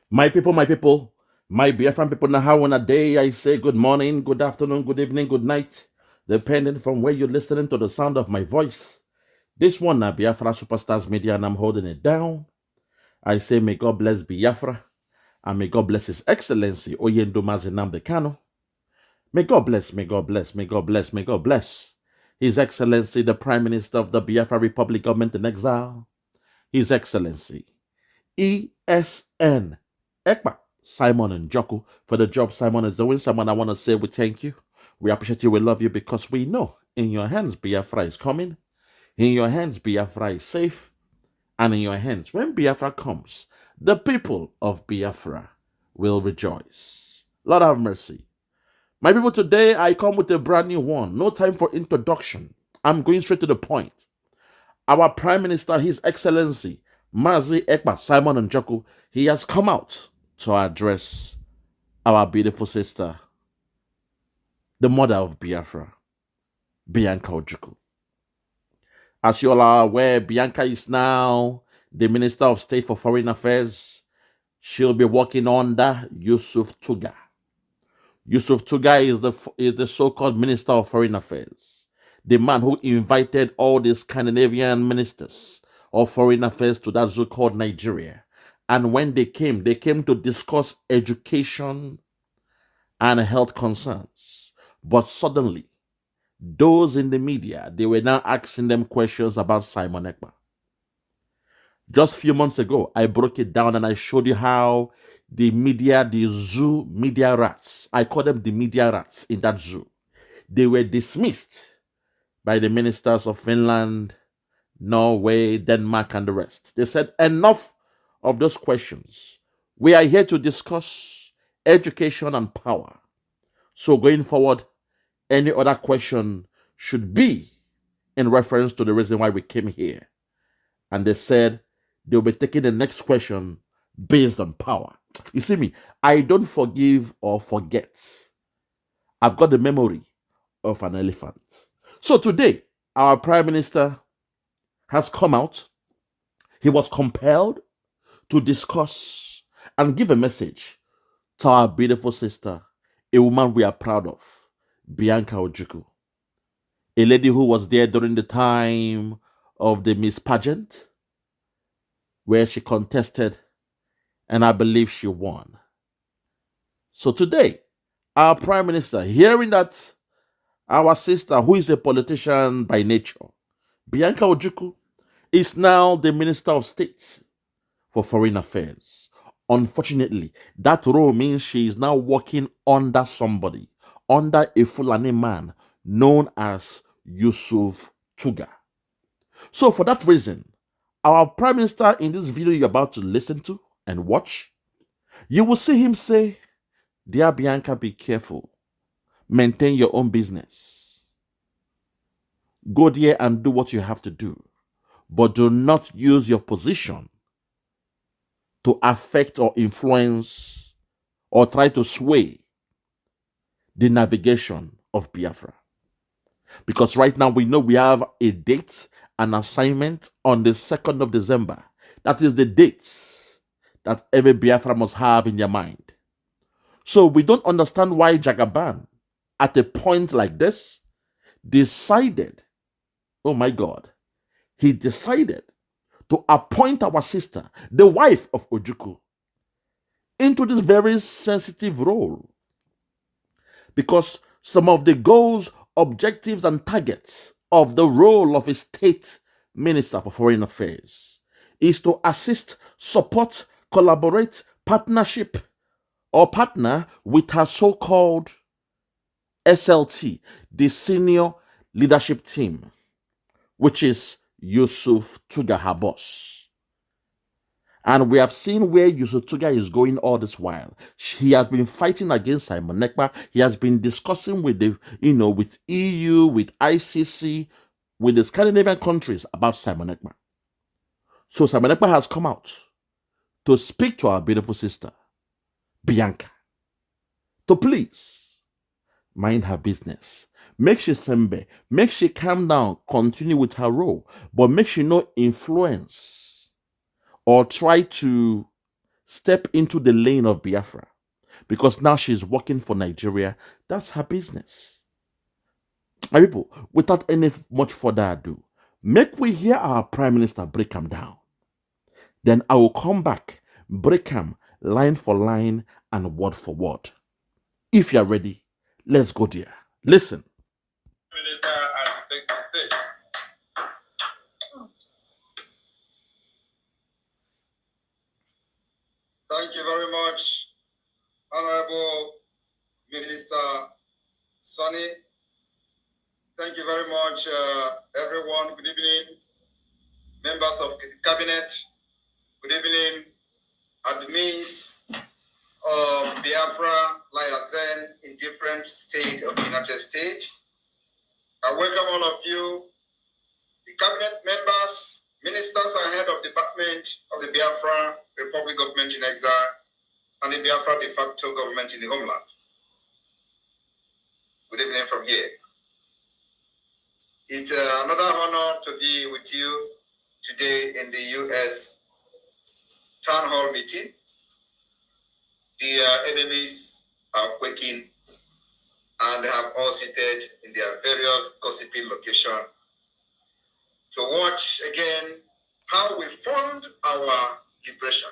My people, my Biafran people, now how on a day I say good morning, good afternoon, good evening, good night, depending from where you're listening to the sound of my voice. This one now Biafra Superstars Media, and I'm holding it down. I say may God bless Biafra, and may God bless His Excellency Oyenduma Nnamdi Kanu. May God bless, may God bless, may God bless, may God bless His Excellency the Prime Minister of the Biafra Republic Government in Exile, His Excellency ESN Ekpa Simon and Joku for the job Simon is doing. Simon, I want to say we thank you. We appreciate you. We love you because we know in your hands Biafra is coming. In your hands Biafra is safe. And in your hands, when Biafra comes, the people of Biafra will rejoice. Lord have mercy. My people, today I come with a brand new one. No time for introduction. I'm going straight to the point. Our Prime Minister, His Excellency, Mazi Ekpa Simon and Joku, he has come out to address our beautiful sister, the mother of Biafra, Bianca Ojukwu. As you all are aware, Bianca is now the Minister of State for Foreign Affairs. She'll be working under Yusuf Tuggar. Yusuf Tuggar is the so-called Minister of Foreign Affairs, the man who invited all the Scandinavian ministers of foreign affairs to that so-called Nigeria. And when they came to discuss education and health concerns. But suddenly, those in the media, they were now asking them questions about Simon Ekpa. Just a few months ago, I broke it down and I showed you how the media, the zoo media rats, I call them the media rats in that zoo, they were dismissed by the ministers of Finland, Norway, Denmark, and the rest. They said, enough of those questions. We are here to discuss education and power. So going forward, any other question should be in reference to the reason why we came here. And they said they'll be taking the next question based on power. You see me, I don't forgive or forget. I've got the memory of an elephant. So today, our Prime Minister has come out. He was compelled to discuss and give a message to our beautiful sister, a woman we are proud of, Bianca Ojukwu, a lady who was there during the time of the Miss Pageant, where she contested, and I believe she won. So today, our Prime Minister, hearing that our sister, who is a politician by nature, Bianca Ojukwu, is now the Minister of State for Foreign Affairs. Unfortunately, that role means she is now working under somebody, under a Fulani man known as Yusuf Tuggar. So for that reason, our Prime Minister in this video you're about to listen to and watch, you will see him say, "Dear Bianca, be careful. Maintain your own business. Go there and do what you have to do. But do not use your position to affect or influence or try to sway the navigation of Biafra. Because right now we know we have a date, an assignment on the 2nd of December. That is the date that every Biafra must have in their mind. So we don't understand why Jagaban, at a point like this, decided, oh my God, he decided to appoint our sister, the wife of Ojukwu, into this very sensitive role. Because some of the goals, objectives, and targets of the role of a state minister for foreign affairs is to assist, support, collaborate, partnership, or partner with her so-called SLT, the senior leadership team, which is Yusuf Tuggar, her boss. And we have seen where Yusuf Tuggar is going all this while. He has been fighting against Simon Ekpa. He has been discussing with the, with EU, with ICC, with the Scandinavian countries about Simon Ekpa. So Simon Ekpa has come out to speak to our beautiful sister, Bianca, to please mind her business. Make she sembe, make she calm down, continue with her role, but make she not influence or try to step into the lane of Biafra because now she's working for Nigeria. That's her business. My people, without any much further ado, make we hear our Prime Minister break them down. Then I will come back, break them line for line and word for word. If you're ready, let's go there. Listen. Thank you very much, Honorable Minister Sonny. Thank you very much, everyone. Good evening, members of the cabinet. Good evening, admins of Biafra, Liazen in different states of the United States. I welcome all of you, the cabinet members, ministers and head of department of the Biafra Republic Government in Exile and the Biafra de facto government in the homeland. Good evening from here. It's another honor to be with you today in the U.S. town hall meeting. The enemies are quaking and they have all seated in their various gossiping locations to watch again how we fund our liberation,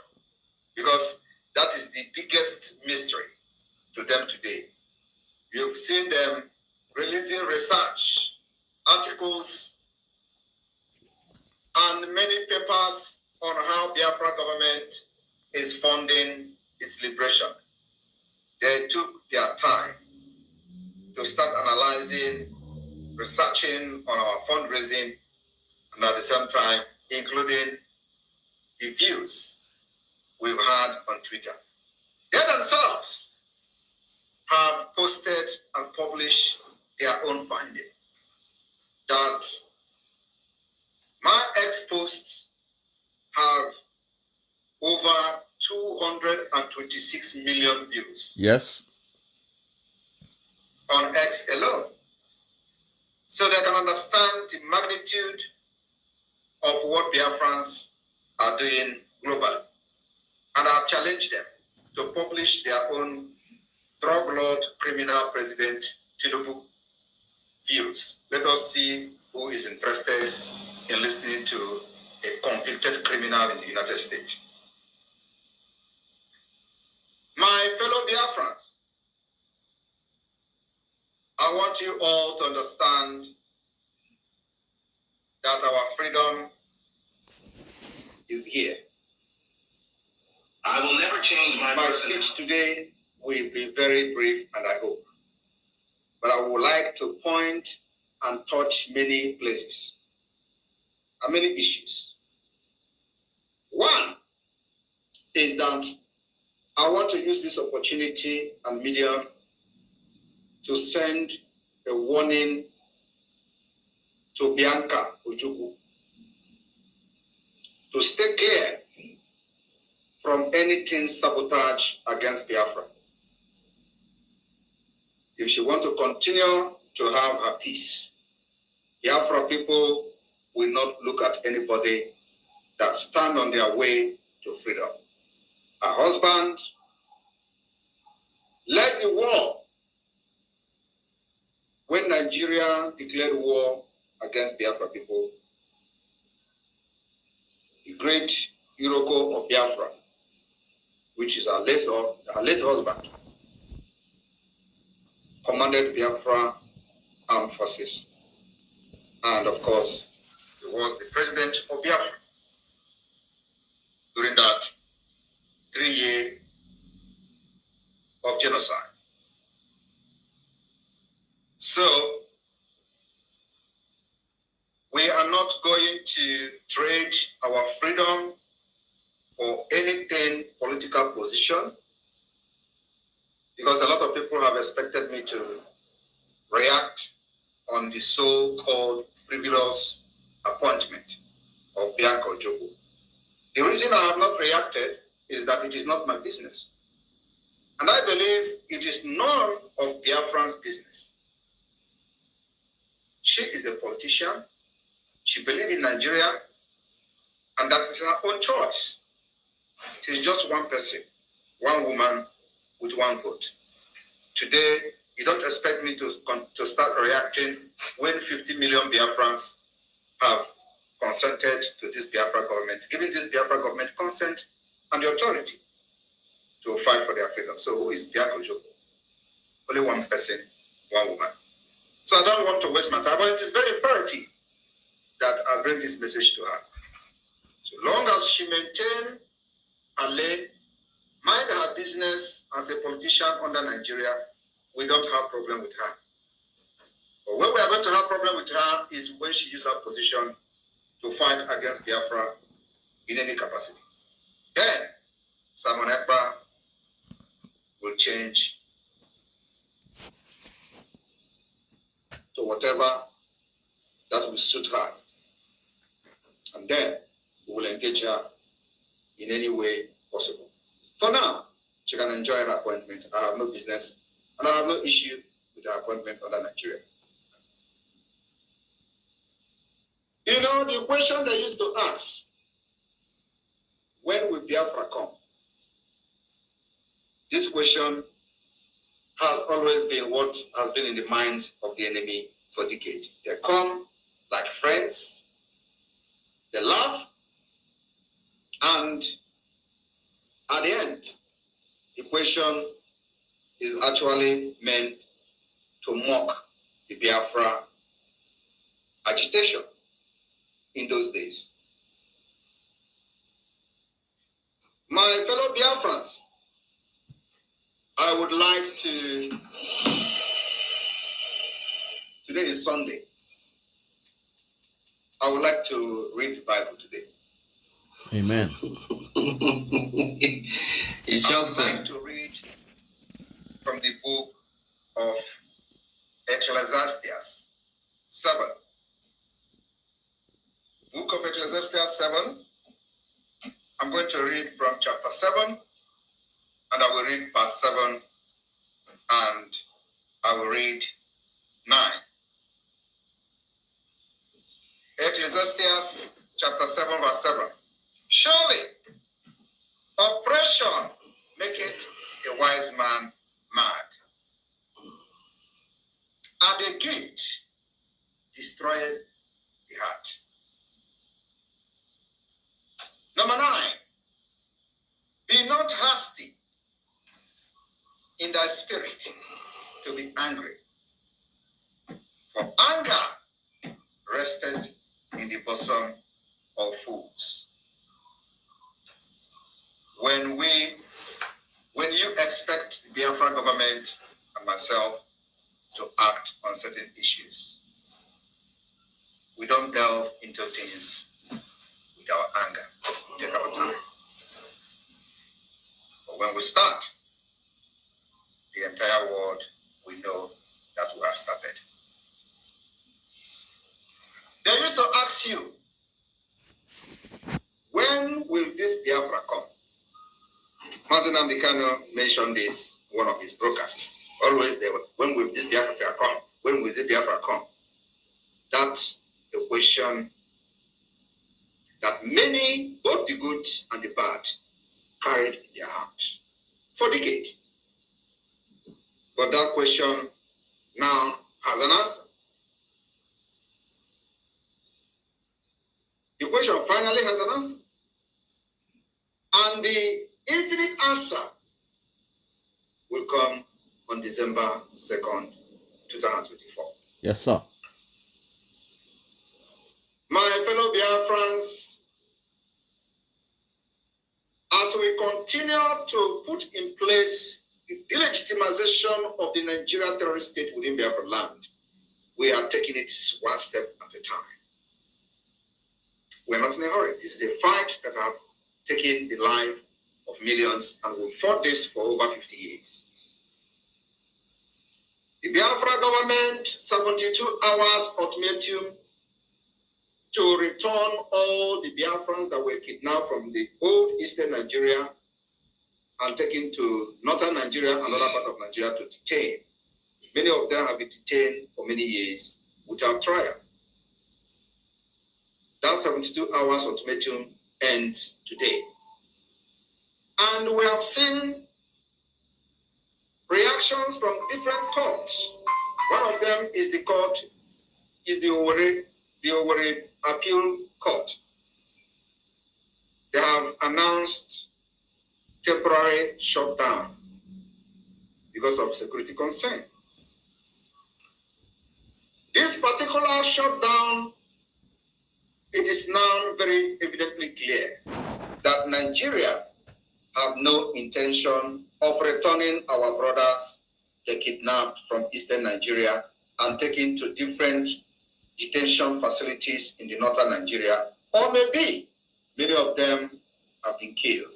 because that is the biggest mystery to them today. You've seen them releasing research, articles, and many papers on how Biafra government is funding its liberation. They took their time to start analyzing, researching on our fundraising, and at the same time, including the views we've had on Twitter. They themselves have posted and published their own finding that my ex-posts have over 226 million views. Yes. On X alone. So they can understand the magnitude of what Biafrans are doing globally. And I've challenged them to publish their own drug lord criminal president Tinubu views. Let us see who is interested in listening to a convicted criminal in the United States. My fellow Biafrans, I want you all to understand that our freedom is here. I will never change my speech today will be very brief, and I hope. But I would like to point and touch many places and many issues. One is that I want to use this opportunity and medium to send a warning to Bianca Ojukwu to stay clear from anything sabotage against Biafra. If she wants to continue to have her peace, Biafra people will not look at anybody that stand on their way to freedom. Her husband led the war when Nigeria declared war against Biafra people. The great Iroko of Biafra, which is our late husband, commanded Biafra armed forces. And of course, he was the president of Biafra during that 3 years of genocide. So, we are not going to trade our freedom for anything political position, because a lot of people have expected me to react on the so-called frivolous appointment of Bianca Ojukwu. The reason I have not reacted is that it is not my business. And I believe it is none of Biafran's business. She is a politician. She believes in Nigeria, and that is her own choice. It is just one person, one woman with one vote. Today, you don't expect me to start reacting when 50 million Biafrans have consented to this Biafra government, giving this Biafra government consent and the authority to fight for their freedom. So who is Bianca Ojukwu? Only one person, one woman. So I don't want to waste my time, but it is very imperative that I bring this message to her. So long as she maintain her lane, mind her business as a politician under Nigeria, we don't have problem with her. But when we are going to have problem with her is when she uses her position to fight against Biafra in any capacity. Then Simon Ekpa will change to whatever that will suit her. And then we will engage her in any way possible. For now, she can enjoy her appointment. I have no business and I have no issue with her appointment under Nigeria. You know, the question they used to ask, when will Biafra come? This question has always been what has been in the minds of the enemy for decades. They come like friends, they laugh, and at the end, the question is actually meant to mock the Biafra agitation in those days. My fellow Biafrans, I would like to, today is Sunday, I would like to read the Bible today. Amen. It's your time to read from the book of Ecclesiastes 7. Book of Ecclesiastes 7. I'm going to read from chapter 7, and I will read verse 7, and I will read 9. Ecclesiastes chapter 7, verse 7. Surely, oppression maketh a wise man mad, and a gift destroyeth the heart. Number 9, be not hasty in thy spirit to be angry, for anger rested in the bosom of fools. When you expect the Biafra government and myself to act on certain issues, we don't delve into things with our anger. We take our time. But when we start, the entire world will know that we have started. They used to ask you, when will this Biafra come? Mazen Amdekano mentioned this in one of his broadcasts. Always there, when will this Biafra come? When will this Biafra come? That's the question that many, both the good and the bad, carried in their heart for decades. But that question now has an answer. The question finally has an answer. And the infinite answer will come on December 2nd, 2024. Yes, sir. My fellow Biafrans, as we continue to put in place the delegitimization of the Nigerian terrorist state within Biafra land, we are taking it one step at a time. We're not in a hurry. This is a fight that has taken the life of millions, and we fought this for over 50 years. The Biafra government, 72 hours ultimatum to return all the Biafrans that were kidnapped from the old eastern Nigeria and taken to northern Nigeria and another part of Nigeria to detain. Many of them have been detained for many years without trial. That 72 hours ultimatum ends today. And we have seen reactions from different courts. One of them is the Owerri Appeal Court. They have announced temporary shutdown because of security concern. This particular shutdown, it is now very evidently clear that Nigeria have no intention of returning our brothers they kidnapped from eastern Nigeria and taken to different detention facilities in the northern Nigeria, or maybe many of them have been killed.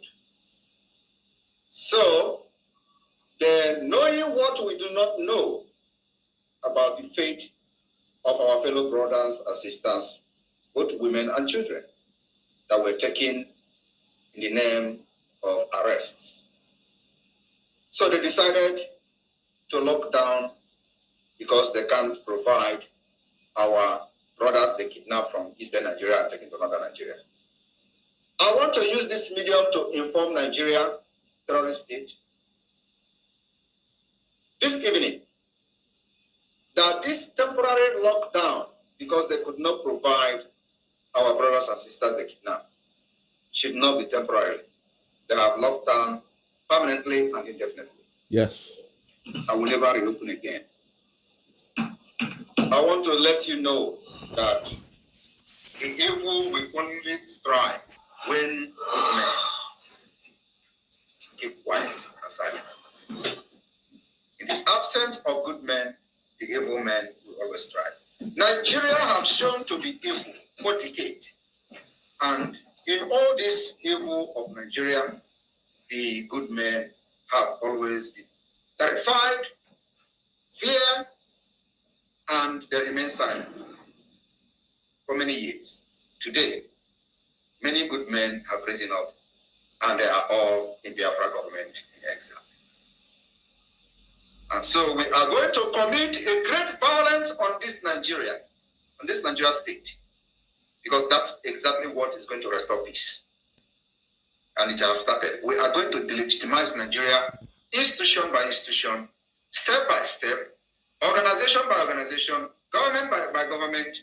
So, knowing what we do not know about the fate of our fellow brothers and sisters, both women and children, that were taken in the name of arrests. So they decided to lock down because they can't provide our brothers they kidnapped from eastern Nigeria and taken to northern Nigeria. I want to use this medium to inform Nigeria, terrorist state, this evening, that this temporary lockdown, because they could not provide our brothers and sisters they kidnapped, should not be temporary. They have locked down permanently and indefinitely. Yes. I will never reopen again. I want to let you know that the evil will only strike when good men keep quiet and silent. In the absence of good men, the evil men will always strike. Nigeria have shown to be evil for decades. And in all this evil of Nigeria, the good men have always been terrified, fear, and they remain silent for many years. Today, many good men have risen up, and they are all in Biafra government in exile. And so we are going to commit a great violence on this Nigeria state, because that's exactly what is going to restore peace. And it has started. We are going to delegitimize Nigeria institution by institution, step by step, organization by organization, government by government,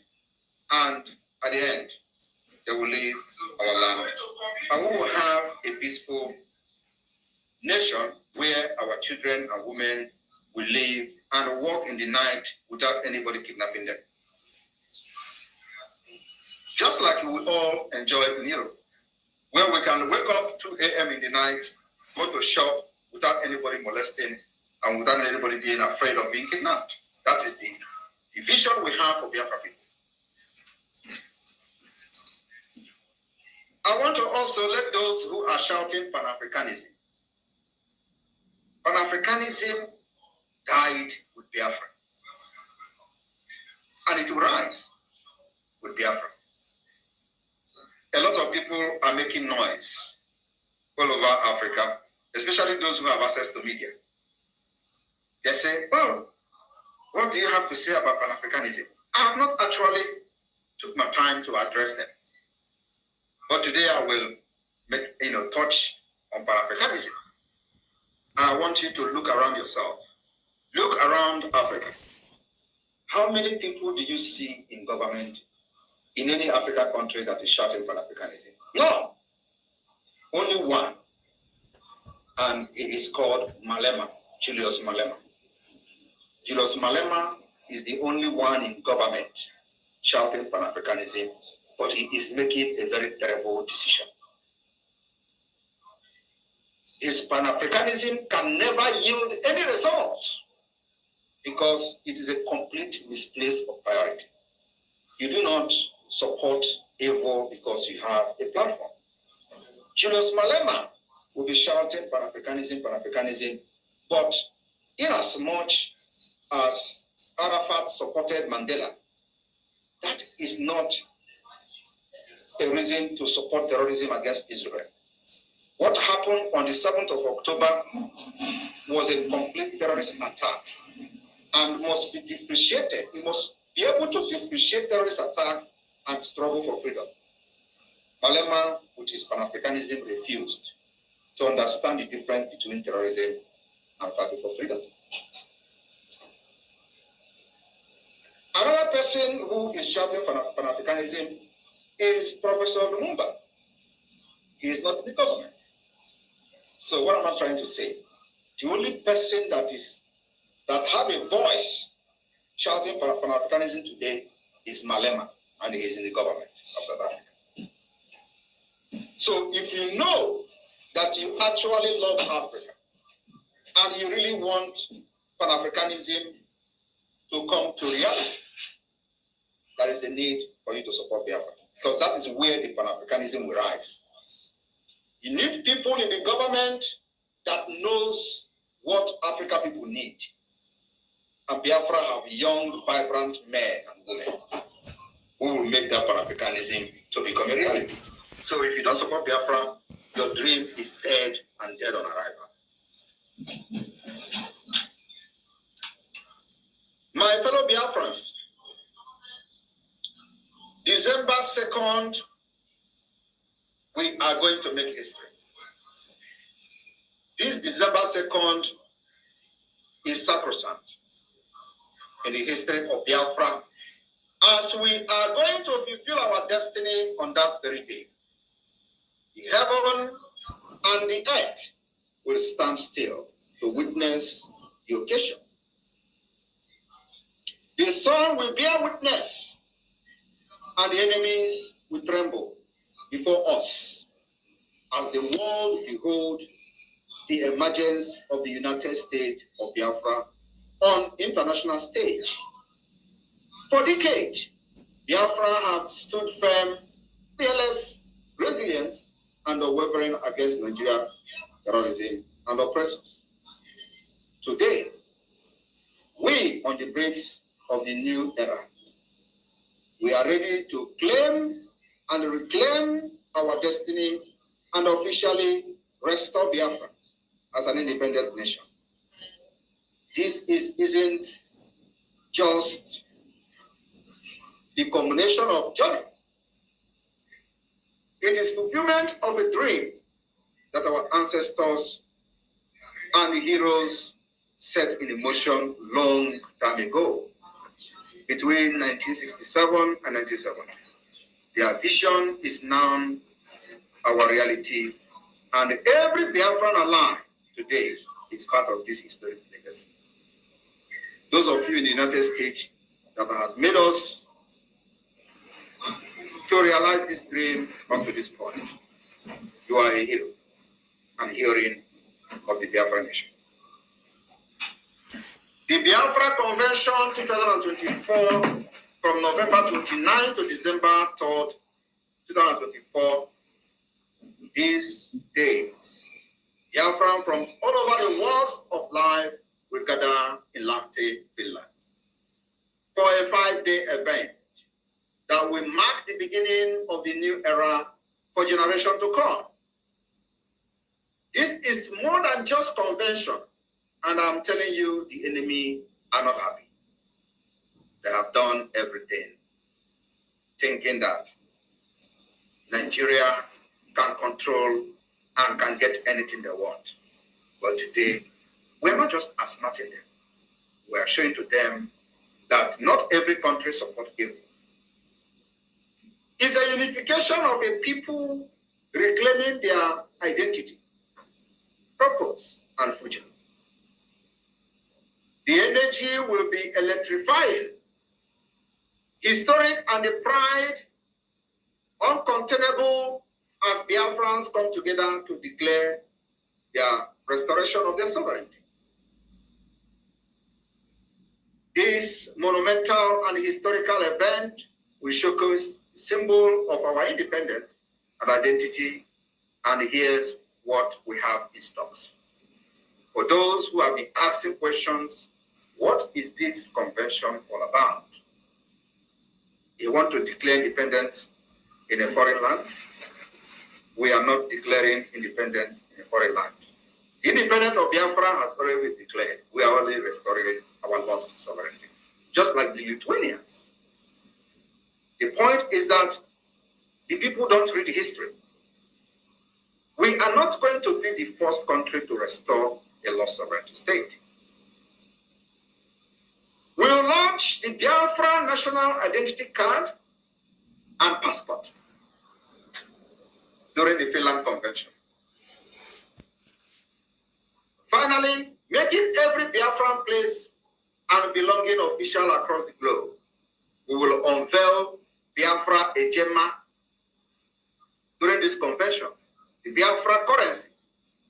and at the end, they will leave our land. And we will have a peaceful nation where our children and women will live and walk in the night without anybody kidnapping them. Just like we all enjoy in Europe, where we can wake up 2 a.m. in the night, go to shop without anybody molesting and without anybody being afraid of being kidnapped. That is the vision we have for Biafra people. I want to also let those who are shouting Pan-Africanism. Pan-Africanism died with Biafra. And it will rise with Biafra. A lot of people are making noise all over Africa, especially those who have access to media. They say, oh, what do you have to say about Pan-Africanism? I have not actually took my time to address them. But today I will touch on Pan-Africanism. And I want you to look around yourself. Look around Africa. How many people do you see in government in any African country that is shouting Pan-Africanism? No. Only one. And it is called Malema, Julius Malema. Julius Malema is the only one in government shouting Pan-Africanism, but he is making a very terrible decision. His Pan-Africanism can never yield any results because it is a complete misplace of priority. You do not support evil because you have a platform. Julius Malema will be shouting Pan-Africanism, Pan-Africanism, but inasmuch as Arafat supported Mandela, that is not a reason to support terrorism against Israel. What happened on the 7th of October was a complete terrorist attack and must be differentiated. We must be able to differentiate terrorist attack and struggle for freedom. Malema, which is Pan-Africanism, refused. to understand the difference between terrorism and fighting for freedom. Another person who is shouting for Pan-Africanism is Professor Lumumba. He is not in the government. So what am I trying to say? The only person that have a voice shouting for Pan-Africanism today is Malema, and he is in the government of South Africa. So if you know that you actually love Africa and you really want Pan-Africanism to come to reality, there is a need for you to support Biafra, because that is where the Pan-Africanism will rise. You need people in the government that knows what African people need. And Biafra have young, vibrant men and women who will make that Pan-Africanism to become a reality. So if you don't support Biafra, your dream is dead and dead on arrival. My fellow Biafrans, December 2nd, we are going to make history. This December 2nd is sacrosanct in the history of Biafra, as we are going to fulfill our destiny on that very day. The heaven and the earth will stand still to witness the occasion. The sun will bear witness, and the enemies will tremble before us as the world behold the emergence of the United States of Biafra on international stage. For decades, Biafra have stood firm, fearless, resilient, and unwavering against Nigeria terrorism and oppressors. Today, we on the brakes of the new era. We are ready to claim and reclaim our destiny and officially restore Biafra as an independent nation. This isn't just the combination of journey. It is fulfillment of a dream that our ancestors and heroes set in motion long time ago, between 1967 and 1970. Their vision is now our reality, and every Biafran alive today is part of this historic legacy. Those of you in the United States that has made us to realize this dream up to this point, you are a hero and heroine of the Biafra nation. The Biafra Convention 2024, from November 29 to December 3rd, 2024, these days, Biafra from all over the world of life will gather in Lahti, Finland, for a 5-day event that will mark the beginning of the new era for generations to come. This is more than just convention, and I'm telling you, the enemy are not happy. They have done everything, thinking that Nigeria can control and can get anything they want. But today, we're not just assaulting them. We are showing to them that not every country supports evil. It's a unification of a people reclaiming their identity, purpose, and future. The energy will be electrifying, historic, and the pride uncontainable as Biafrans come together to declare their restoration of their sovereignty. This monumental and historical event will showcase the symbol of our independence and identity, and here's what we have in stocks. For those who have been asking questions, what is this convention all about? You want to declare independence in a foreign land? We are not declaring independence in a foreign land. The independence of Biafra has already been declared. We are only restoring our lost sovereignty, just like the Lithuanians. The point is that the people don't read history. We are not going to be the first country to restore a lost sovereignty state. We will launch the Biafra National Identity Card and Passport during the Finland Convention. Finally, making every Biafran place and belonging official across the globe, we will unveil Biafra Ejema during this convention. The Biafra currency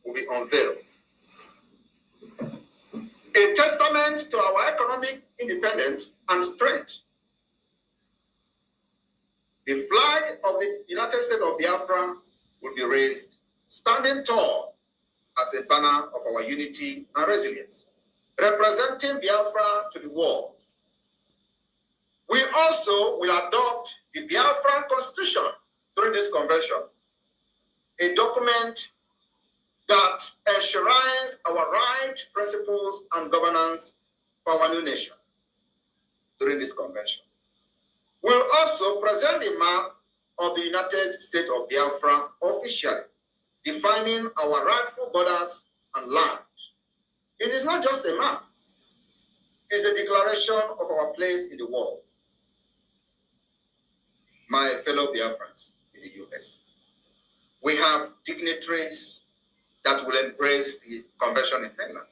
will be unveiled. A testament to our economic independence and strength. The flag of the United States of Biafra will be raised, standing tall as a banner of our unity and resilience, representing Biafra to the world. We also will adopt the Biafran Constitution during this convention, a document that enshrines our rights, principles, and governance for our new nation during this convention. We'll also present the map of the United States of Biafra officially, defining our rightful borders and land. It is not just a map, it's a declaration of our place in the world. My fellow Biafrans in the US, we have dignitaries that will embrace the convention in Finland.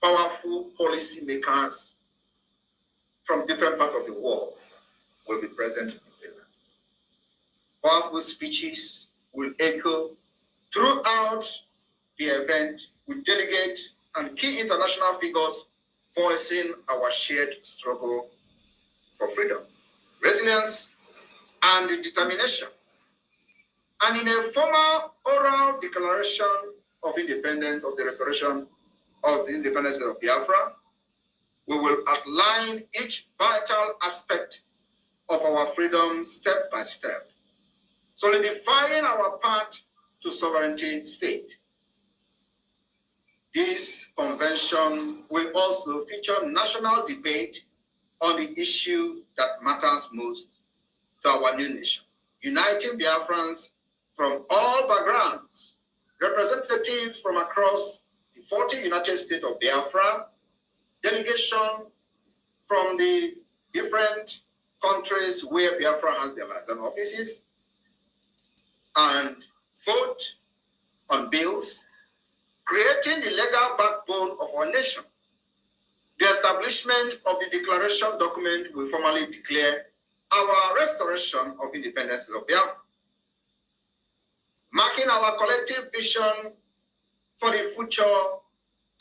Powerful policy makers from different parts of the world will be present in Finland. Powerful speeches will echo throughout the event with delegates and key international figures voicing our shared struggle for freedom, resilience, and determination. And in a formal oral declaration of independence, of the restoration of the independence of Biafra, we will outline each vital aspect of our freedom step by step, solidifying our path to sovereignty state. This convention will also feature national debate on the issue that matters most to our new nation, uniting Biafrans from all backgrounds, representatives from across the 40 United States of Biafra, delegation from the different countries where Biafra has their liaison offices, and vote on bills, creating the legal backbone of our nation. The establishment of the declaration document will formally declare our restoration of independence of Biafra, marking our collective vision for the future.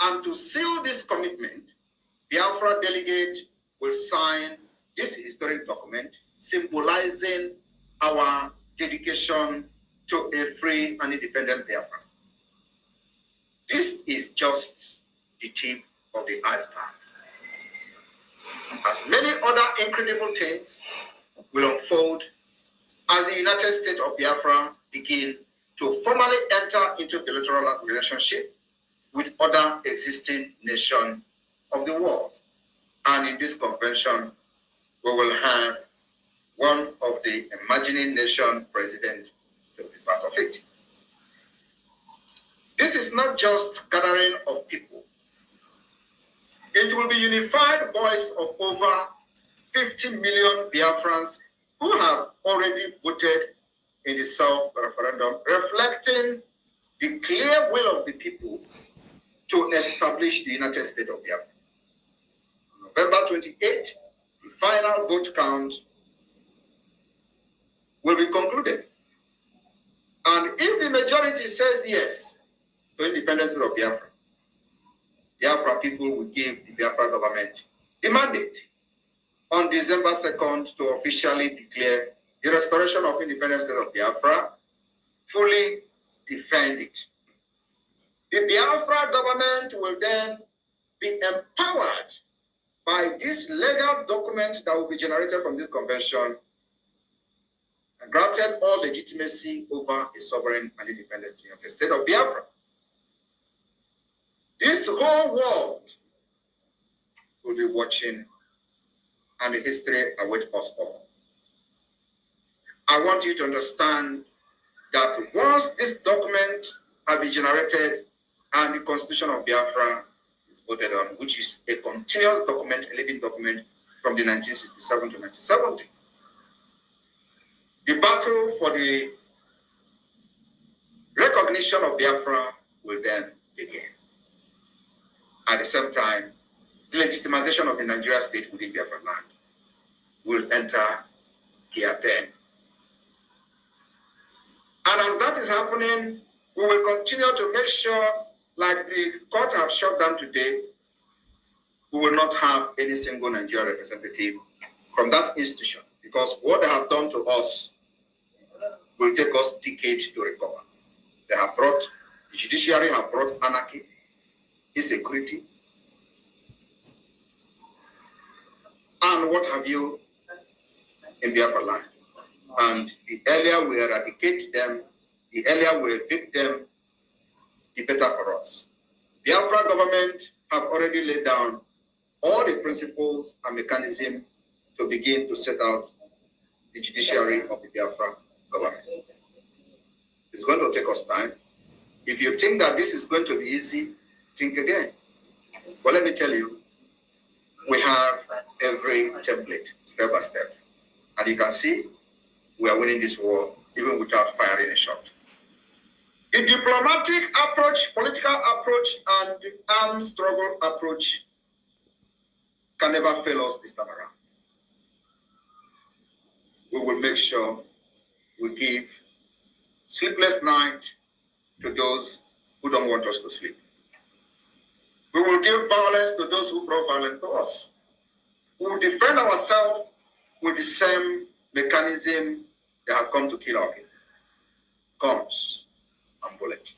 And to seal this commitment, Biafra delegate will sign this historic document symbolizing our dedication to a free and independent Biafra. This is just the tip of the iceberg. As many other incredible things will unfold as the United States of Biafra begin to formally enter into bilateral relationship with other existing nations of the world. And in this convention, we will have one of the imagining nation president to be part of it. This is not just gathering of people. It will be unified voice of over 50 million Biafrans who have already voted in the self-referendum, reflecting the clear will of the people to establish the United States of Biafra. On November 28, the final vote count will be concluded. And if the majority says yes to independence of Biafra, Biafra people will give the Biafra government the mandate on December 2nd to officially declare the restoration of independence of Biafra, fully defend it. The Biafra government will then be empowered by this legal document that will be generated from this convention and granted all legitimacy over a sovereign and independent United State of Biafra. This whole world will be watching, and the history awaits us all. I want you to understand that once this document has been generated and the Constitution of Biafra is voted on, which is a continuous document, a living document from the 1967 to 1970, the battle for the recognition of Biafra will then begin. At the same time, the legitimization of the Nigeria state within Biafra land will enter gear 10. And as that is happening, we will continue to make sure, like the court have shut down today, we will not have any single Nigerian representative from that institution, because what they have done to us will take us decades to recover. They have brought, the judiciary have brought anarchy, insecurity, and what have you in Biafra land. And the earlier we eradicate them, the earlier we evict them, the better for us. Biafra government have already laid down all the principles and mechanisms to begin to set out the judiciary of the Biafra government. It's going to take us time. If you think that this is going to be easy, think again. But let me tell you, we have every template, step by step. And you can see we are winning this war even without firing a shot. The diplomatic approach, political approach, and the armed struggle approach can never fail us this time around. We will make sure we give sleepless night to those who don't want us to sleep. We will give violence to those who brought violence to us. We will defend ourselves with the same mechanism they have come to kill our people. Guns and bullets.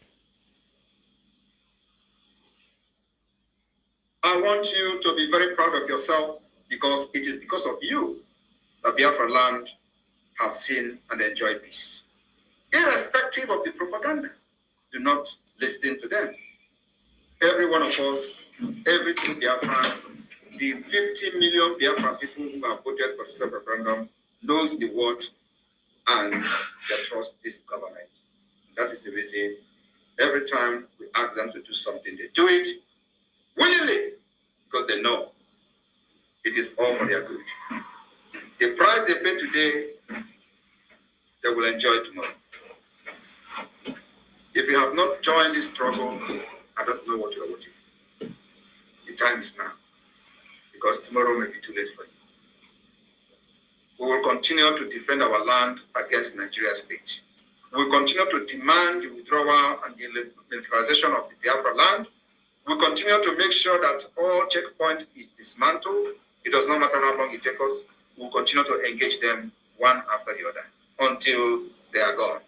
I want you to be very proud of yourself, because it is because of you that Biafra land have seen and enjoyed peace. Irrespective of the propaganda, do not listen to them. Every one of us, every true Biafran, the 50 million Biafran people who have voted for the self-referendum knows the word and they trust this government. That is the reason every time we ask them to do something, they do it willingly, because they know it is all for their good. The price they pay today, they will enjoy tomorrow. If you have not joined this struggle, I don't know what you are waiting for. The time is now, because tomorrow may be too late for you. We will continue to defend our land against Nigeria state. We will continue to demand the withdrawal and the militarization of the Biafra land. We will continue to make sure that all checkpoint is dismantled. It does not matter how long it takes us. We will continue to engage them one after the other until they are gone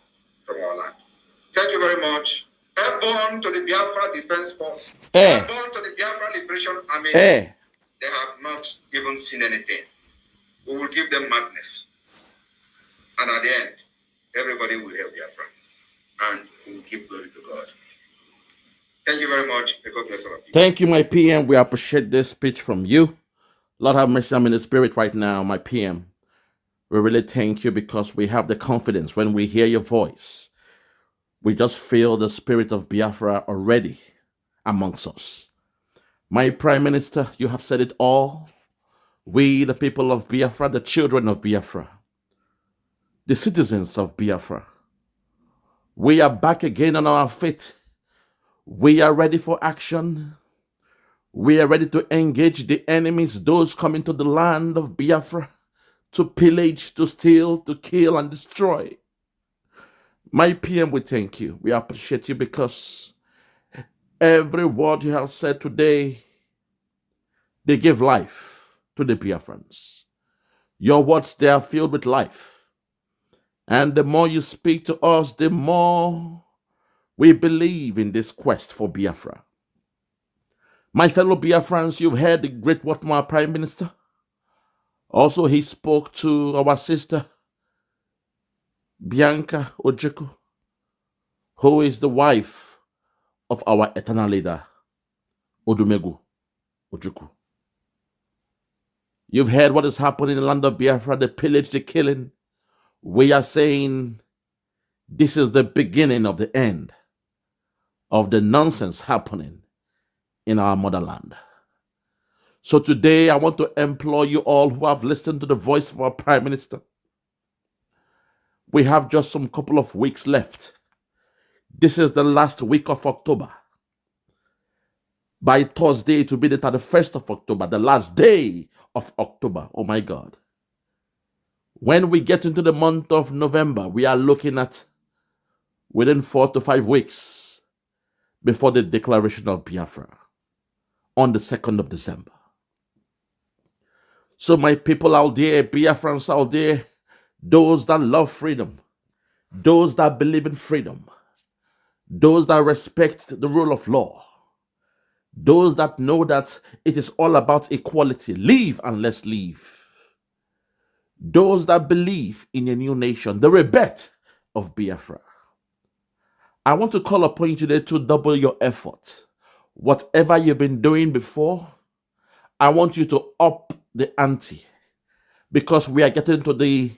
from our land. Thank you very much. Airborne to the Biafra Defense Force. Airborne to the Biafra Liberation Army. They have not even seen anything. We will give them madness. And at the end, everybody will help Biafra. And we will give glory to God. Thank you very much. May God bless all of you. Thank you, my PM. We appreciate this speech from you. Lord have mercy, I'm in the spirit right now, my PM. We really thank you, because we have the confidence when we hear your voice. We just feel the spirit of Biafra already amongst us. My Prime Minister, you have said it all. We, the people of Biafra, the children of Biafra, the citizens of Biafra, we are back again on our feet. We are ready for action. We are ready to engage the enemies, those coming to the land of Biafra, to pillage, to steal, to kill, and destroy. My PM, we thank you. We appreciate you, because every word you have said today, they give life to the Biafrans. Your words, they are filled with life. And the more you speak to us, the more we believe in this quest for Biafra. My fellow Biafrans, you've heard the great word from our Prime Minister. Also, he spoke to our sister, Bianca Ojukwu, who is the wife of our eternal leader, Odumegwu Ojukwu. You've heard what is happening in the land of Biafra, the pillage, the killing. We are saying This is the beginning of the end of the nonsense happening in our motherland. So today I want to implore you all who have listened to the voice of our Prime Minister. We have just some couple of weeks left. This is the last week of October. By Thursday, it will be the 31st of October, the last day of October. Oh my God. When we get into the month of November, we are looking at within 4 to 5 weeks before the declaration of Biafra on the 2nd of December. So my people out there, Biafrans out there, those that love freedom, those that believe in freedom, those that respect the rule of law, those that know that it is all about equality, live and let's live. Those that believe in a new nation, the rebirth of Biafra. I want to call upon you today to double your effort. Whatever you've been doing before, I want you to up the ante because we are getting to the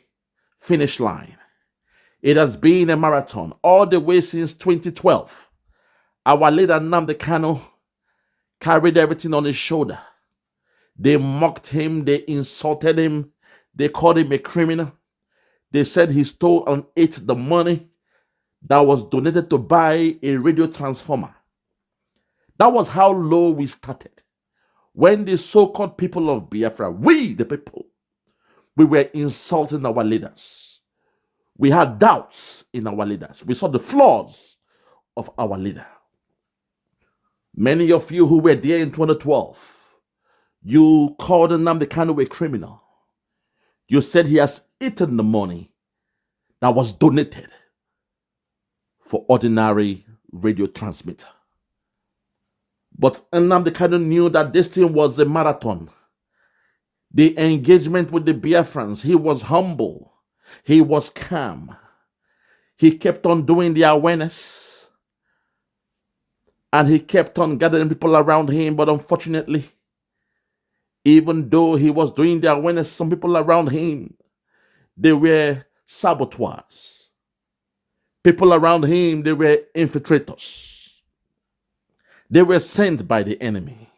finish line. It has been a marathon all the way since 2012. Our leader Nnamdi Kanu carried everything on his shoulder. They mocked him, they insulted him, they called him a criminal. They said he stole and ate the money that was donated to buy a radio transformer. That was how low we started. When the so-called people of Biafra, we the people, we were insulting our leaders. We had doubts in our leaders. We saw the flaws of our leader. Many of you who were there in 2012, you called Nnamdi Kanu a criminal. You said he has eaten the money that was donated for ordinary radio transmitter. But Nnamdi Kanu knew that this thing was a marathon. The engagement with the Biafrans, he was humble. He was calm. He kept on doing the awareness. And he kept on gathering people around him. But unfortunately, even though he was doing the awareness, some people around him, they were saboteurs. People around him, they were infiltrators. They were sent by the enemy.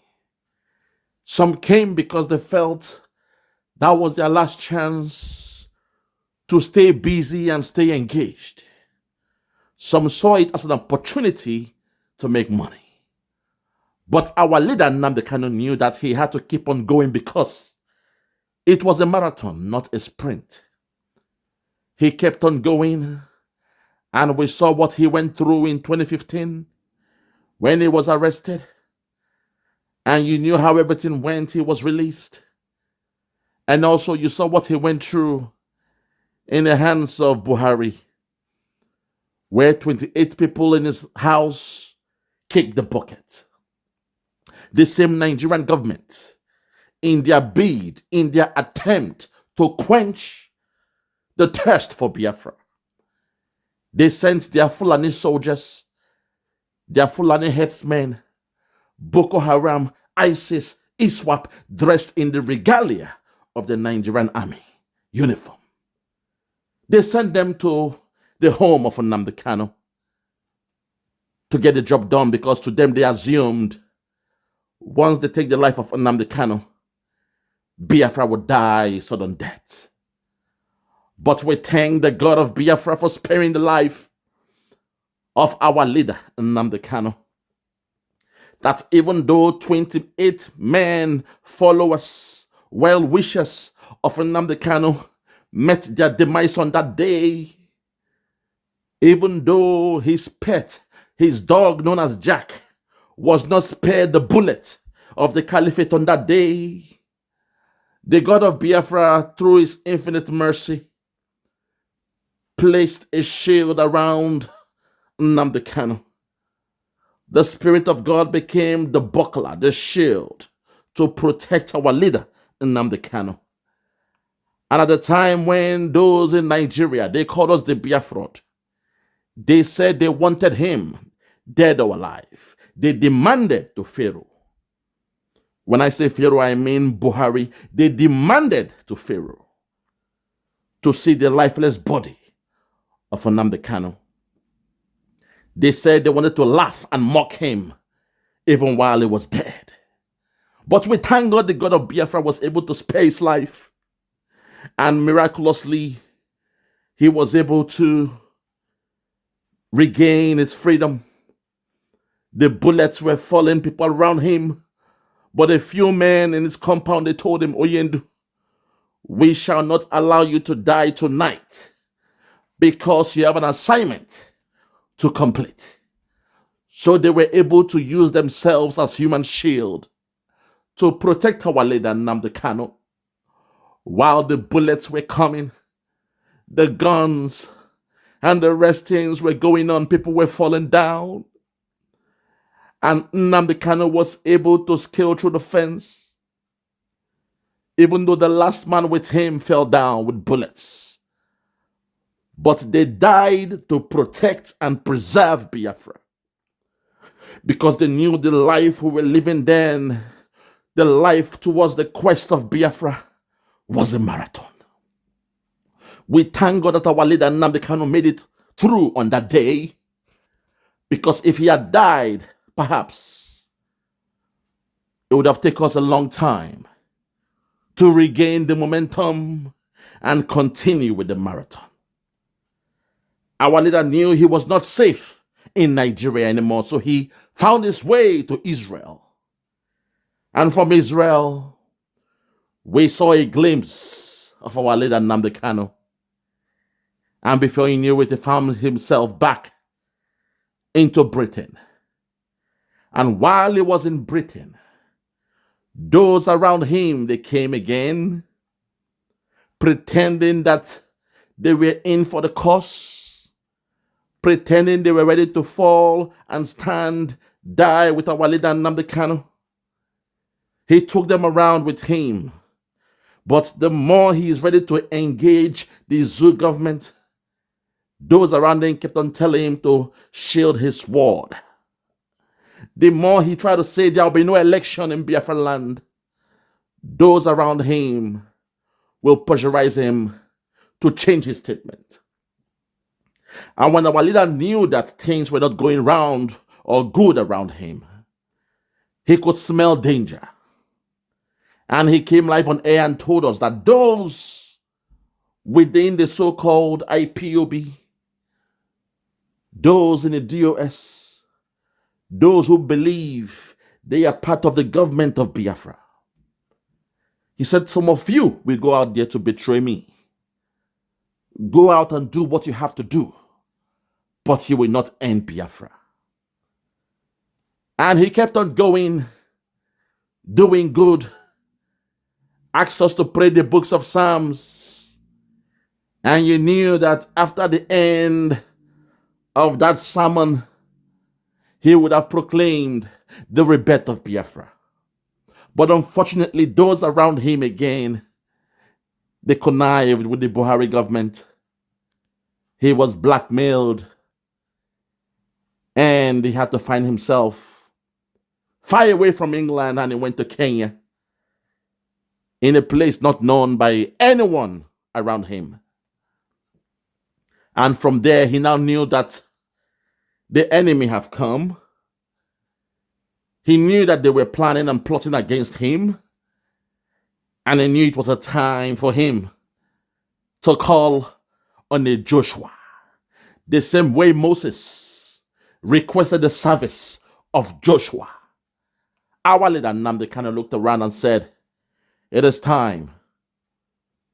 Some came because they felt that was their last chance to stay busy and stay engaged. Some saw it as an opportunity to make money. But our leader Nnamdi Kanu knew that he had to keep on going because it was a marathon, not a sprint. He kept on going, and we saw what he went through in 2015 when he was arrested. And you knew how everything went. He was released. And also you saw what he went through in the hands of Buhari, where 28 people in his house kicked the bucket. The same Nigerian government, in their bid, in their attempt to quench the thirst for Biafra, they sent their Fulani soldiers, their Fulani headsmen, Boko Haram, ISIS, ISWAP, dressed in the regalia of the Nigerian army uniform. They sent them to the home of Nnamdi Kanu to get the job done because to them they assumed once they take the life of Nnamdi Kanu, Biafra would die a sudden death. But we thank the God of Biafra for sparing the life of our leader, Nnamdi Kanu. That even though 28 men, followers, well-wishers of Nnamdi Kanu met their demise on that day, even though his pet, his dog known as Jack, was not spared the bullet of the caliphate on that day, the God of Biafra, through his infinite mercy, placed a shield around Nnamdi Kanu. The Spirit of God became the buckler, the shield, to protect our leader, Nnamdi Kanu. And at the time when those in Nigeria, they called us the Biafra, they said they wanted him dead or alive. They demanded to Pharaoh. When I say Pharaoh, I mean Buhari. They demanded to Pharaoh to see the lifeless body of Nnamdi Kanu They said they wanted to laugh and mock him even while he was dead. But we thank God the God of Biafra was able to spare his life. And miraculously, he was able to regain his freedom. The bullets were falling people around him. But a few men in his compound, they told him, Oyendu, we shall not allow you to die tonight because you have an assignment to complete. So they were able to use themselves as human shield to protect our leader Nnamdi Kanu. While the bullets were coming, the guns and the rest things were going on, people were falling down. And Nnamdi Kanu was able to scale through the fence, even though the last man with him fell down with bullets. But they died to protect and preserve Biafra, because they knew the life we were living then, the life towards the quest of Biafra, was a marathon. We thank God that our leader Nnamdi Kanu made it through on that day, because if he had died, perhaps it would have taken us a long time to regain the momentum and continue with the marathon. Our leader knew he was not safe in Nigeria anymore, so he found his way to Israel. And from Israel, we saw a glimpse of our leader Nnamdi Kanu. And before he knew it, he found himself back into Britain. And while he was in Britain, those around him, they came again, pretending that they were in for the cause, pretending they were ready to fall and stand, die with our leader Nnamdi Kanu. He took them around with him. But the more he is ready to engage the Zoo government, those around him kept on telling him to shield his sword. The more he tried to say there will be no election in Biafra land, those around him will pressurize him to change his statement. And when our leader knew that things were not going round or good around him, he could smell danger. And he came live on air and told us that those within the so-called IPOB, those in the DOS, those who believe they are part of the government of Biafra, he said, some of you will go out there to betray me. Go out and do what you have to do, but you will not end Biafra. And he kept on going, doing good, asked us to pray the books of Psalms. And you knew that after the end of that sermon, he would have proclaimed the rebirth of Biafra. But unfortunately, those around him again, they connived with the Buhari government. He was blackmailed, and he had to find himself far away from England, and he went to Kenya, in a place not known by anyone around him. And from there, he now knew that the enemy have come. He knew that they were planning and plotting against him. And he knew it was a time for him to call on a Joshua. The same way Moses requested the service of Joshua. Our leader Nnamdi kind of looked around and said, it is time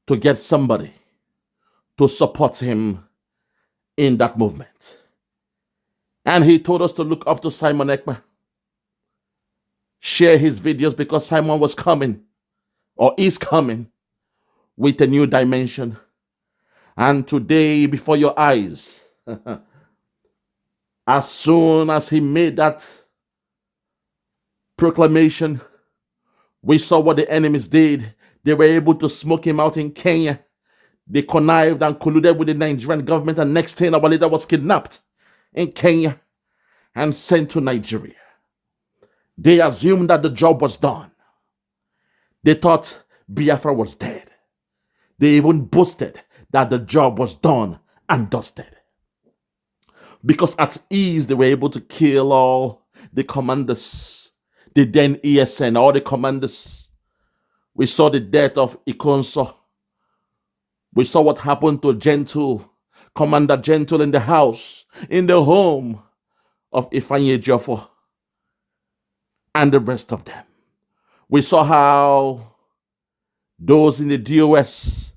to get somebody to support him in that movement. And he told us to look up to Simon Ekpa, share his videos, because Simon was coming, or is coming, with a new dimension. And today, before your eyes, as soon as he made that proclamation, we saw what the enemies did. They were able to smoke him out in Kenya. They connived and colluded with the Nigerian government, and next thing, our leader was kidnapped in Kenya and sent to Nigeria. They assumed that the job was done. They thought Biafra was dead. They even boasted that the job was done and dusted. because at ease they were able to kill all the commanders, the then ESN, all the commanders. We saw the death of Ikonso. We saw what happened to Gentle, Commander Gentle in the house, in the home of Ifeanyi Ejiofor and the rest of them. We saw how those in the DOS,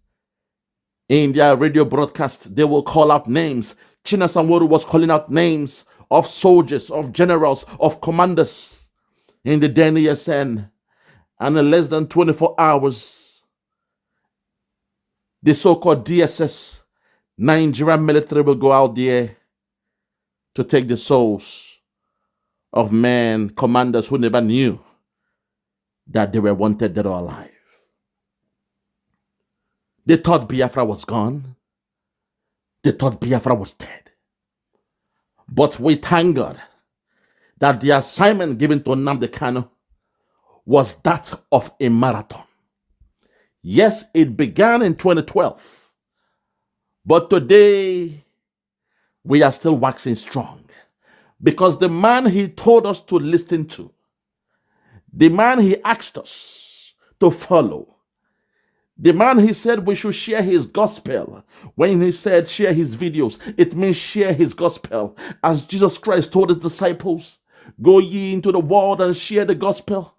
in their radio broadcast, they will call out names. China Sanworu was calling out names of soldiers, of generals, of commanders in the then ESN. And in less than 24 hours, the so-called DSS, Nigerian military, will go out there to take the souls of men, commanders who never knew that they were wanted dead or alive. They thought Biafra was gone. They thought Biafra was dead. But we thank God that the assignment given to Nnamdi Kanu was that of a marathon. Yes, it began in 2012. But today, we are still waxing strong. Because the man he told us to listen to, the man he asked us to follow, the man he said we should share his gospel. When he said share his videos, it means share his gospel. As Jesus Christ told his disciples, go ye into the world and share the gospel.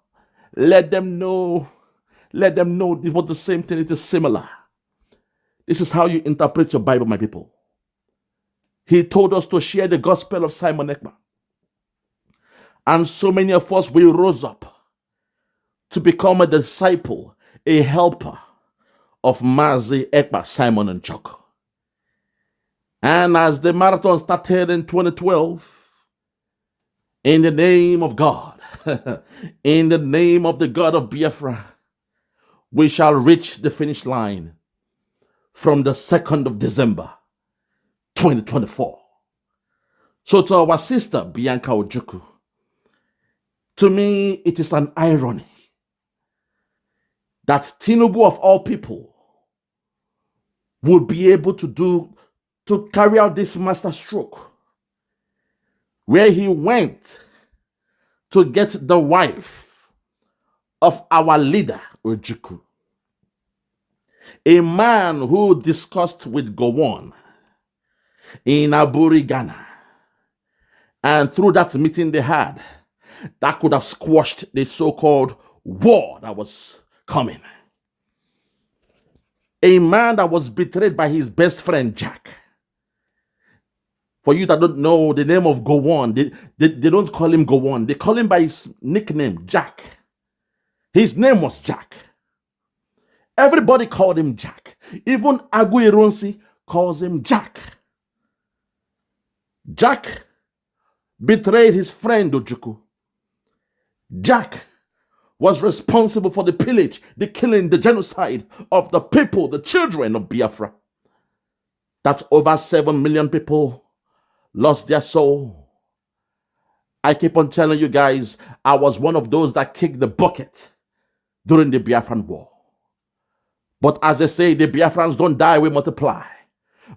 Let them know it was the same thing, it is similar. This is how you interpret your Bible, my people. He told us to share the gospel of Simon Ekpa. And so many of us, we rose up to become a disciple, a helper of Mazi Ekpa, Simon and Chuck. And as the marathon started in 2012, in the name of God, in the name of the God of Biafra, we shall reach the finish line from the 2nd of December, 2024. So to our sister, Bianca Ojukwu, to me, it is an irony that Tinubu of all people would be able to carry out this master stroke where he went to get the wife of our leader, Ojukwu, a man who discussed with Gowon in Aburi, Ghana. And through that meeting they had, that could have squashed the so-called war that was coming. A man that was betrayed by his best friend, Jack. For you that don't know the name of Gowon, they don't call him Gowon. They call him by his nickname, Jack. His name was Jack. Everybody called him Jack. Even Agu Ironsi calls him Jack. Jack betrayed his friend Ojukwu. Jack was responsible for the pillage, the killing, the genocide of the people, the children of Biafra. That over 7 million people lost their soul. I keep on telling you guys, I was one of those that kicked the bucket during the Biafran war. But as they say, the Biafrans don't die, we multiply.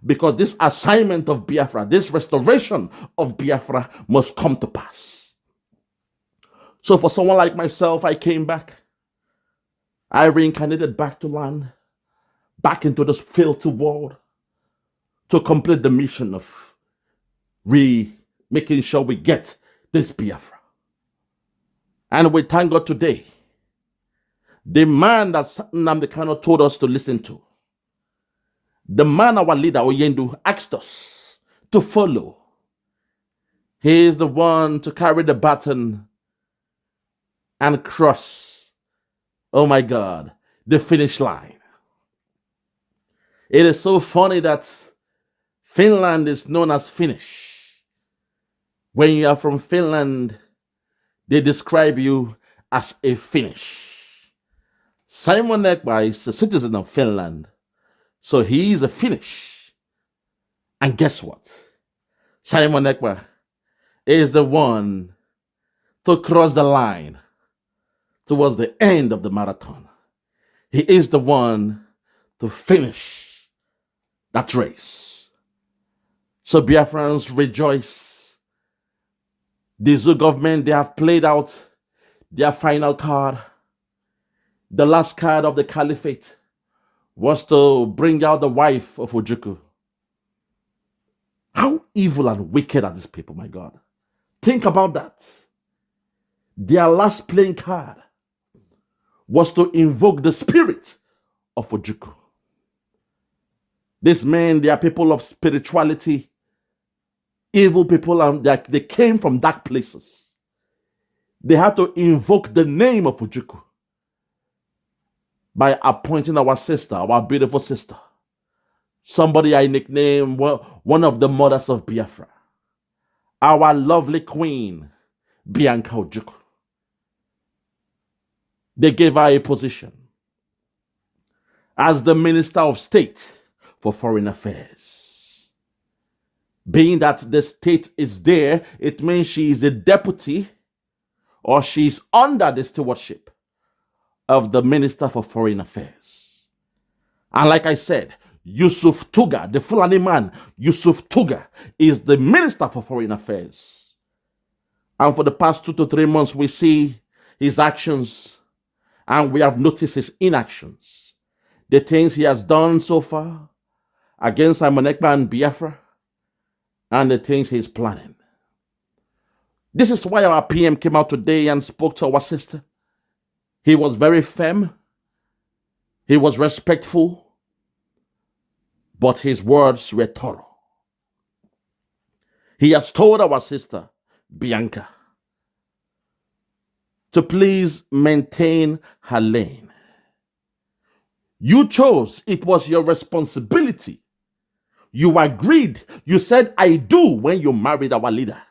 Because this assignment of Biafra, this restoration of Biafra must come to pass. So for someone like myself, I came back. I reincarnated back to land, back into this filthy world to complete the mission of making sure we get this Biafra. And we thank God today. The man that Nnamdi Kanu told us to listen to, the man our leader, Oyendu, asked us to follow. He is the one to carry the baton and cross, oh my God, the finish line. It is so funny that Finland is known as Finnish. When you are from Finland, they describe you as a Finnish. Simon Ekpa is a citizen of Finland, so he is a Finnish. And guess what? Simon Ekpa is the one to cross the line towards the end of the marathon. He is the one to finish that race. So Biafrans rejoice. The Zoo government, they have played out their final card. The last card of the caliphate was to bring out the wife of Ojukwu. How evil and wicked are these people, my God? Think about that. Their last playing card was to invoke the spirit of Ojukwu. These men, they are people of spirituality, evil people, and they came from dark places. They had to invoke the name of Ojukwu by appointing our sister, our beautiful sister. Somebody I nicknamed one of the mothers of Biafra. Our lovely queen, Bianca Ojukwu. They gave her a position as the Minister of State for Foreign Affairs. Being that the state is there, it means she is a deputy or she's under the stewardship of the Minister for Foreign Affairs. And like I said, Yusuf Tuggar, the Fulani man, Yusuf Tuggar, is the Minister for Foreign Affairs. And for the past 2 to 3 months, we see his actions and we have noticed his inactions. The things he has done so far against Ekpa and Biafra, and the things he's planning. This is why our PM came out today and spoke to our sister. He was very firm. He was respectful. But his words were thorough. He has told our sister, Bianca, to please maintain her lane. You chose, it was your responsibility. You agreed, you said, I do when you married our leader,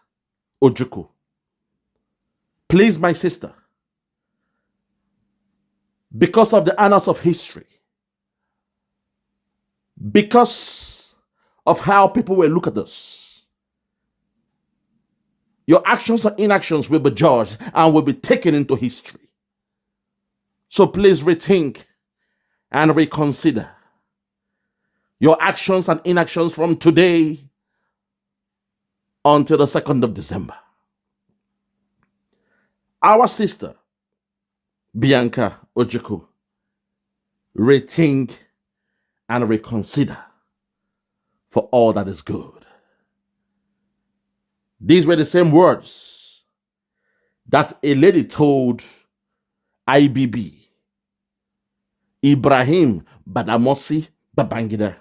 Ojukwu. Please, my sister, because of the annals of history, because of how people will look at us, your actions or inactions will be judged and will be taken into history. So please rethink and reconsider your actions and inactions from today until the 2nd of December. Our sister, Bianca Ojukwu, rethink and reconsider for all that is good. These were the same words that a lady told IBB, Ibrahim Badamasi Babangida,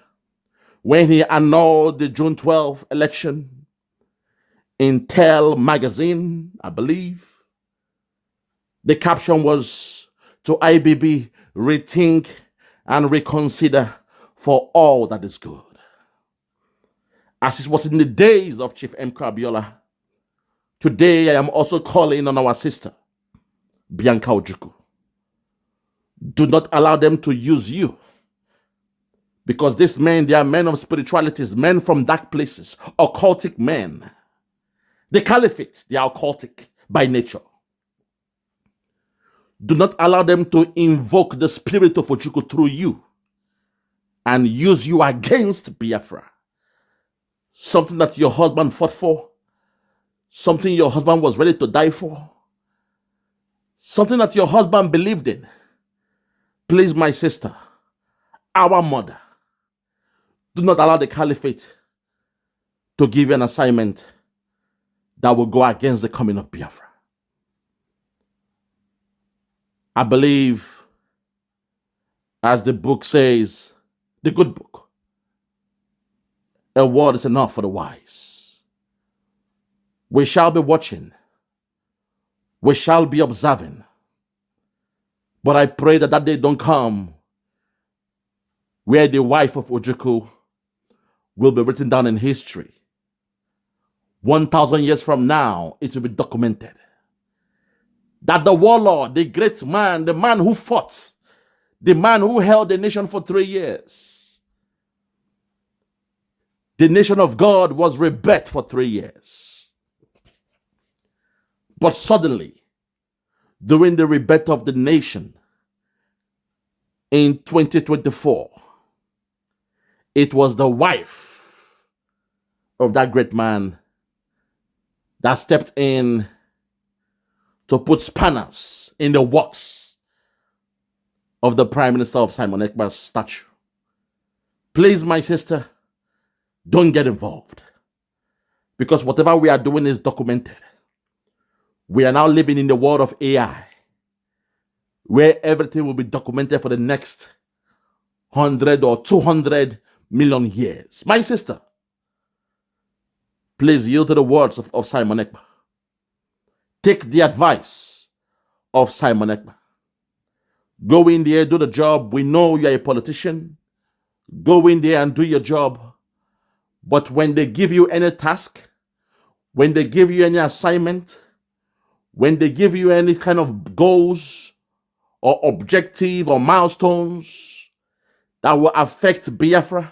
when he annulled the June 12th election in Tell magazine, I believe. The caption was to IBB, rethink and reconsider for all that is good. As it was in the days of Chief Emeka Abiola, today I am also calling on our sister, Bianca Ojukwu. Do not allow them to use you. Because these men, they are men of spiritualities, men from dark places, occultic men. The caliphate, they are occultic by nature. Do not allow them to invoke the spirit of Ojukwu through you and use you against Biafra. Something that your husband fought for, something your husband was ready to die for, something that your husband believed in. Please, my sister, our mother, do not allow the caliphate to give you an assignment that will go against the coming of Biafra. I believe, as the book says, the good book, a word is enough for the wise. We shall be watching. We shall be observing. But I pray that day don't come where the wife of Ojukwu will be written down in history. 1,000 years from now, it will be documented that the warlord, the great man, the man who fought, the man who held the nation for 3 years, the nation of God was rebirthed for 3 years. But suddenly, during the rebirth of the nation in 2024, it was the wife of that great man that stepped in to put spanners in the works of the Prime Minister of Simon Ekpa's statue. Please, my sister, don't get involved. Because whatever we are doing is documented. We are now living in the world of AI, where everything will be documented for the next 100 or 200 million years. My sister, please yield to the words of Simon Ekpa. Take the advice of Simon Ekpa. Go in there, do the job. We know you're a politician. Go in there and do your job. But when they give you any task, when they give you any assignment, when they give you any kind of goals or objective or milestones that will affect Biafra,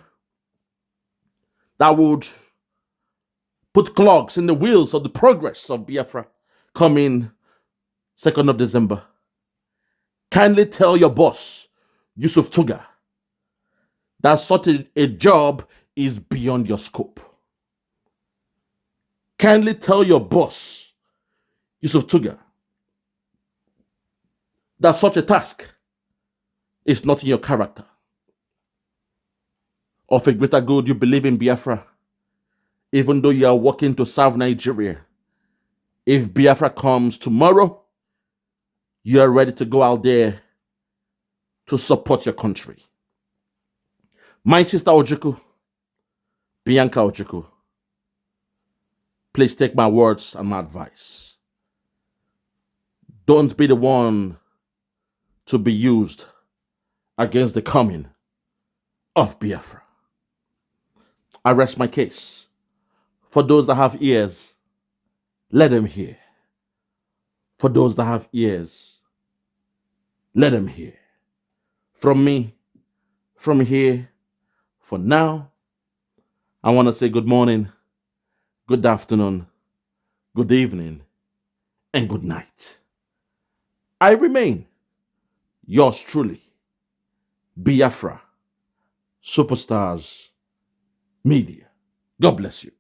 that would put clogs in the wheels of the progress of Biafra coming 2nd of December, kindly tell your boss, Yusuf Tuggar, that such a job is beyond your scope. Kindly tell your boss, Yusuf Tuggar, that such a task is not in your character. Of a greater good, you believe in Biafra, even though you are working to serve Nigeria. If Biafra comes tomorrow, you are ready to go out there to support your country. My sister Ojukwu, Bianca Ojukwu, please take my words and my advice. Don't be the one to be used against the coming of Biafra. I rest my case. For those that have ears, let them hear. For those that have ears, let them hear. From me, from here, for now, I want to say good morning, good afternoon, good evening, and good night. I remain yours truly, Biafra Superstars Media. God bless you.